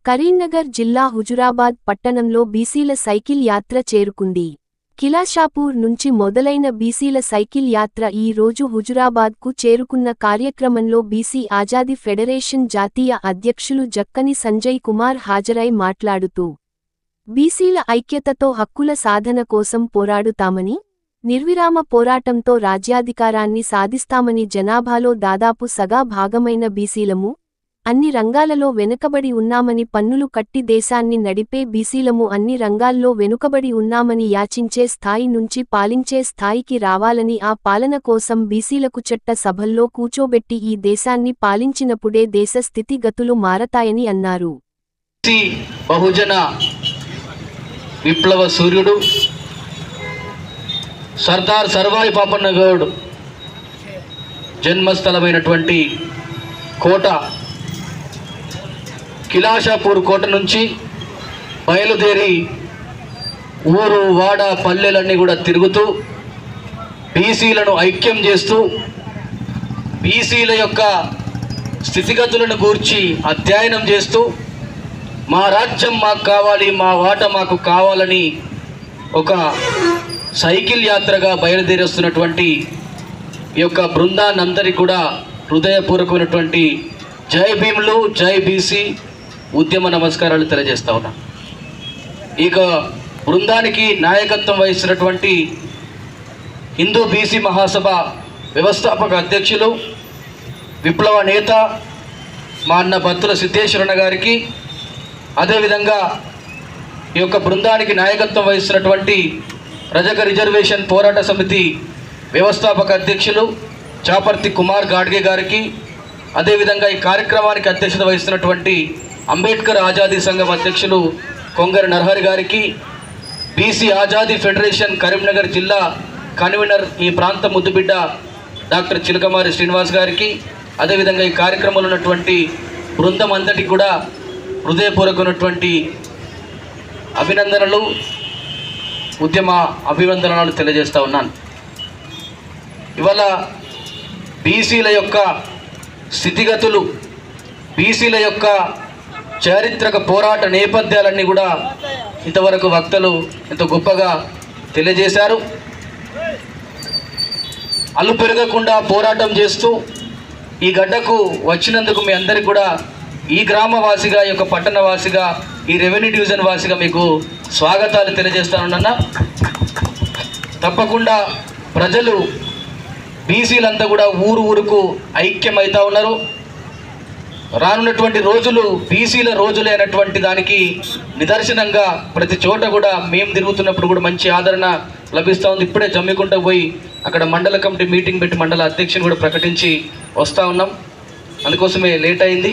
కరీంనగర్ జిల్లా హుజురాబాద్ పట్టణంలో బీసీల సైకిల్ యాత్ర చేరుకుంది. కిలాషాపూర్ నుంచి మొదలైన బీసీల సైకిల్ యాత్ర ఈ రోజు హుజురాబాద్కు చేరుకున్న కార్యక్రమంలో బీసీ ఆజాదీ ఫెడరేషన్ జాతీయ అధ్యక్షులు జక్కని సంజయ్ కుమార్ హాజరై మాట్లాడుతూ, బీసీల ఐక్యతతో హక్కుల సాధన కోసం పోరాడుతామని, నిర్విరామ పోరాటంతో రాజ్యాధికారాన్ని సాధిస్తామని, జనాభాలో దాదాపు సగా భాగమైన బీసీలము అన్ని రంగాలలో వెనుకబడి ఉన్నామని, పన్నులు కట్టి దేశాన్ని నడిపే బీసీలము అన్ని రంగాల్లో వెనుకబడి ఉన్నామని, యాచించే స్థాయి నుంచి పాలించే స్థాయికి రావాలని, ఆ పాలన కోసం బీసీలకు చట్ట సభల్లో కూచోబెట్టి ఈ దేశాన్ని పాలించినప్పుడే దేశ స్థితిగతులు మారతాయని అన్నారు. బహుజన విప్లవ సూర్యుడు సర్దార్ సర్వాయి పాపన్న గౌడ్ జన్మస్థలమైనటువంటి కోట కిలాషాపూర్ కోట నుంచి బయలుదేరి ఊరు వాడ పల్లెలన్నీ కూడా తిరుగుతూ బీసీలను ఐక్యం చేస్తూ బీసీల యొక్క స్థితిగతులను గూర్చి అధ్యయనం చేస్తూ మా రాజ్యం మాకు కావాలి, మా వాట మాకు కావాలని ఒక సైకిల్ యాత్రగా బయలుదేరి వస్తున్నటువంటి ఈ యొక్క బృందాన్నందరికీ కూడా హృదయపూర్వకమైనటువంటి జై భీములు, జై బీసీ ఉద్యమ నమస్కారాలు తెలియజేస్తా ఉన్నా. ఇక బృందానికి నాయకత్వం వహిస్తున్నటువంటి హిందూ బీసీ మహాసభ వ్యవస్థాపక అధ్యక్షులు, విప్లవ నేత మా అన్న బత్తుల సిద్ధేశ్వరన్న గారికి, అదేవిధంగా ఈ యొక్క బృందానికి నాయకత్వం వహిస్తున్నటువంటి రజక రిజర్వేషన్ పోరాట సమితి వ్యవస్థాపక అధ్యక్షులు చాపర్తి కుమార్ గాడ్గే గారికి, అదేవిధంగా ఈ కార్యక్రమానికి అధ్యక్షత వహిస్తున్నటువంటి అంబేద్కర్ ఆజాదీ సంఘం అధ్యక్షులు కొంగరి నరహరి గారికి, బీసీ ఆజాదీ ఫెడరేషన్ కరీంనగర్ జిల్లా కన్వీనర్ ఈ ప్రాంత ముద్దుబిడ్డ డాక్టర్ చిలకమారి శ్రీనివాస్ గారికి, అదేవిధంగా ఈ కార్యక్రమంలో ఉన్నటువంటి బృందం అంతటికి కూడా హృదయపూర్వకమైనటువంటి అభినందనలు, ఉద్యమ అభివందనాలు తెలియజేస్తూ ఉన్నాను. ఇవాళ బీసీల యొక్క స్థితిగతులు, బీసీల యొక్క చారిత్రక పోరాట నేపథ్యాలన్నీ కూడా ఇంతవరకు వక్తలు ఎంతో గొప్పగా తెలియజేశారు. అల్లు పెరగకుండా పోరాటం చేస్తూ ఈ గడ్డకు వచ్చినందుకు మీ అందరికీ కూడా ఈ గ్రామవాసిగా, ఈ యొక్క పట్టణవాసిగా, ఈ రెవెన్యూ డివిజన్ వాసిగా మీకు స్వాగతాలు తెలియజేస్తానన్నా. తప్పకుండా ప్రజలు బీసీలంతా కూడా ఊరుకు ఐక్యమవుతా ఉన్నారు. రానున్నటువంటి రోజులు బీసీల రోజులే అయినటువంటి దానికి నిదర్శనంగా ప్రతి చోట కూడా మేము తిరుగుతున్నప్పుడు కూడా మంచి ఆదరణ లభిస్తూ ఉంది. ఇప్పుడే జమ్మికుంట పోయి అక్కడ మండల కమిటీ మీటింగ్ పెట్టి మండల అధ్యక్షుని కూడా ప్రకటించి వస్తూ ఉన్నాం. అందుకోసమే లేట్ అయింది.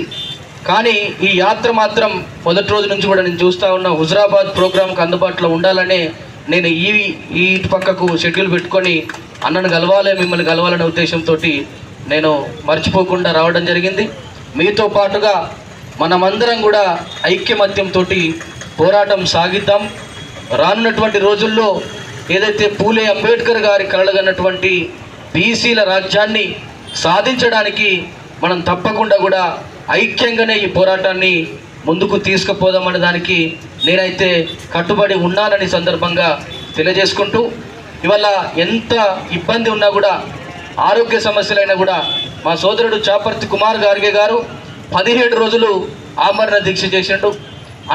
కానీ ఈ యాత్ర మాత్రం మొదటి రోజు నుంచి కూడా నేను చూస్తూ ఉన్నా. హుజురాబాద్ ప్రోగ్రాంకి అందుబాటులో ఉండాలనే నేను ఈ పక్కకు షెడ్యూల్ పెట్టుకొని అన్నను కలవాలి, మిమ్మల్ని కలవాలనే ఉద్దేశంతో నేను మర్చిపోకుండా రావడం జరిగింది. మీతో పాటుగా మనమందరం కూడా ఐక్యమత్యంతో పోరాటం సాగిద్దాం. రానున్నటువంటి రోజుల్లో ఏదైతే పూలే అంబేద్కర్ గారి కలలుగన్నటువంటి బీసీల రాజ్యాన్ని సాధించడానికి మనం తప్పకుండా కూడా ఐక్యంగానే ఈ పోరాటాన్ని ముందుకు తీసుకుపోదామనే దానికి నేనైతే కట్టుబడి ఉన్నానని సందర్భంగా తెలియజేసుకుంటూ, ఇవాళ ఎంత ఇబ్బంది ఉన్నా కూడా, ఆరోగ్య సమస్యలైనా కూడా మా సోదరుడు చాపర్తి కుమార్ గార్గే గారు 17 రోజులు ఆమరణ దీక్ష చేసిండు.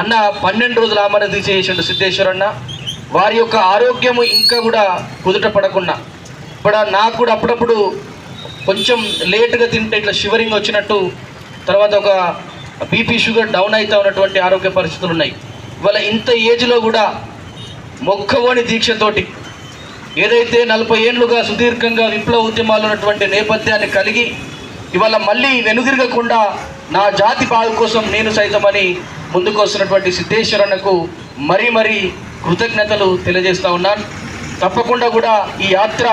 అన్న 12 రోజులు ఆమరణ దీక్ష చేసిండు సిద్ధేశ్వరన్న. వారి యొక్క ఆరోగ్యము ఇంకా కూడా కుదుట పడకుండా, ఇప్పుడు నాకు కూడా అప్పుడప్పుడు కొంచెం లేటుగా తింటే ఇట్లా షివరింగ్ వచ్చినట్టు, తర్వాత ఒక బీపీ షుగర్ డౌన్ అవుతూ ఉన్నటువంటి ఆరోగ్య పరిస్థితులు ఉన్నాయి. ఇవాళ ఇంత ఏజ్లో కూడా మొక్కవోని దీక్షతోటి ఏదైతే 40 ఏళ్ళుగా సుదీర్ఘంగా విప్లవ ఉద్యమాలు ఉన్నటువంటి నేపథ్యాన్ని కలిగి ఇవాళ మళ్ళీ వెనుదిరగకుండా నా జాతి బాగు కోసం నేను సైతమని ముందుకు వస్తున్నటువంటి సిద్ధేశ్వరన్నకు మరీ కృతజ్ఞతలు తెలియజేస్తూ ఉన్నాను. తప్పకుండా కూడా ఈ యాత్ర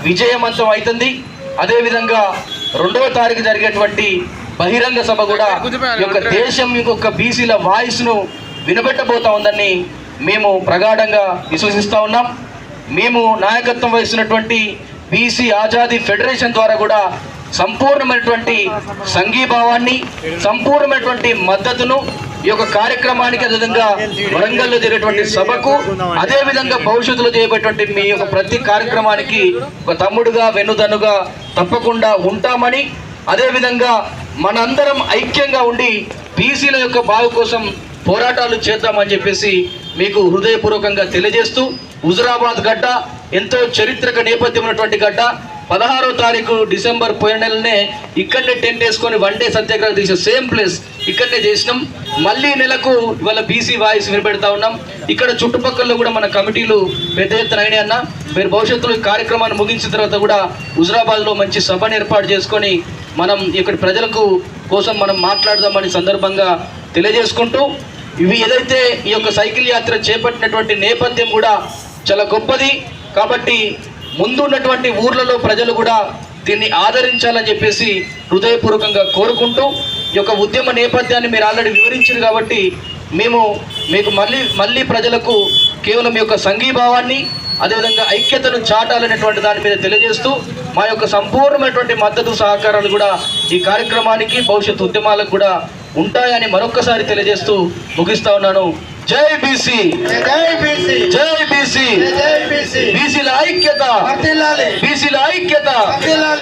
విజయవంతం అవుతుంది. అదేవిధంగా 2వ తారీఖు జరిగేటువంటి బహిరంగ సభ కూడా ఈ యొక్క దేశం యొక్క బీసీల వాయిస్ను వినబెట్టబోతా ఉందని మేము ప్రగాఢంగా విశ్వసిస్తూ ఉన్నాం. మేము నాయకత్వం వహిస్తున్నటువంటి బీసీ ఆజాదీ ఫెడరేషన్ ద్వారా కూడా సంపూర్ణమైనటువంటి సంఘీభావాన్ని, సంపూర్ణమైనటువంటి మద్దతును ఈ యొక్క కార్యక్రమానికి, అదేవిధంగా వరంగల్లో జరిగేటువంటి సభకు, అదే విధంగా భవిష్యత్తులో చేయబడేటువంటి మీ యొక్క ప్రతి కార్యక్రమానికి ఒక తమ్ముడుగా వెన్నుదన్నుగా తప్పకుండా ఉంటామని, అదేవిధంగా మనందరం ఐక్యంగా ఉండి బీసీల యొక్క బాగు కోసం పోరాటాలు చేద్దామని చెప్పేసి మీకు హృదయపూర్వకంగా తెలియజేస్తూ, హుజురాబాద్ గడ్డ ఎంతో చారిత్రక నేపథ్యం ఉన్నటువంటి గడ్డ. 16వ తారీఖు డిసెంబర్ పోయిన నెలనే ఇక్కడనే టెంట్ వేసుకొని 1 డే సత్యాగ్రహం తీసే సేమ్ ప్లేస్ ఇక్కడనే చేసినాం. మళ్ళీ నెలకు ఇవాళ బీసీ వాయిస్ వినపెడతా ఉన్నాం. ఇక్కడ చుట్టుపక్కల కూడా మన కమిటీలు పెద్ద ఎత్తున అయినాయి అన్న. మీరు భవిష్యత్తులో ఈ కార్యక్రమాన్ని ముగించిన తర్వాత కూడా హుజురాబాద్లో మంచి సభను ఏర్పాటు చేసుకొని మనం ఇక్కడ ప్రజలకు కోసం మనం మాట్లాడదామని సందర్భంగా తెలియజేసుకుంటూ, ఇవి ఏదైతే ఈ యొక్క సైకిల్ యాత్ర చేపట్టినటువంటి నేపథ్యం కూడా చాలా గొప్పది. కాబట్టి ముందు ఉన్నటువంటి ఊర్లలో ప్రజలు కూడా దీన్ని ఆదరించాలని చెప్పేసి హృదయపూర్వకంగా కోరుకుంటూ, ఈ యొక్క ఉద్యమ నేపథ్యాన్ని మీరు ఆల్రెడీ వివరించారు కాబట్టి మేము మీకు మళ్ళీ ప్రజలకు కేవలం ఈ యొక్క సంఘీభావాన్ని, అదేవిధంగా ఐక్యతను చాటాలనేటువంటి దాని మీద తెలియజేస్తూ, మా యొక్క సంపూర్ణమైనటువంటి మద్దతు సహకారాలు కూడా ఈ కార్యక్రమానికి, భవిష్యత్ ఉద్యమాలకు కూడా ఉంటాయని మరొక్కసారి తెలియజేస్తూ ముగిస్తా ఉన్నాను. జై బీసీ, జై బీసీ, జై బీసీ, బీసీల ఐక్యత, బీసీల ఐక్యత.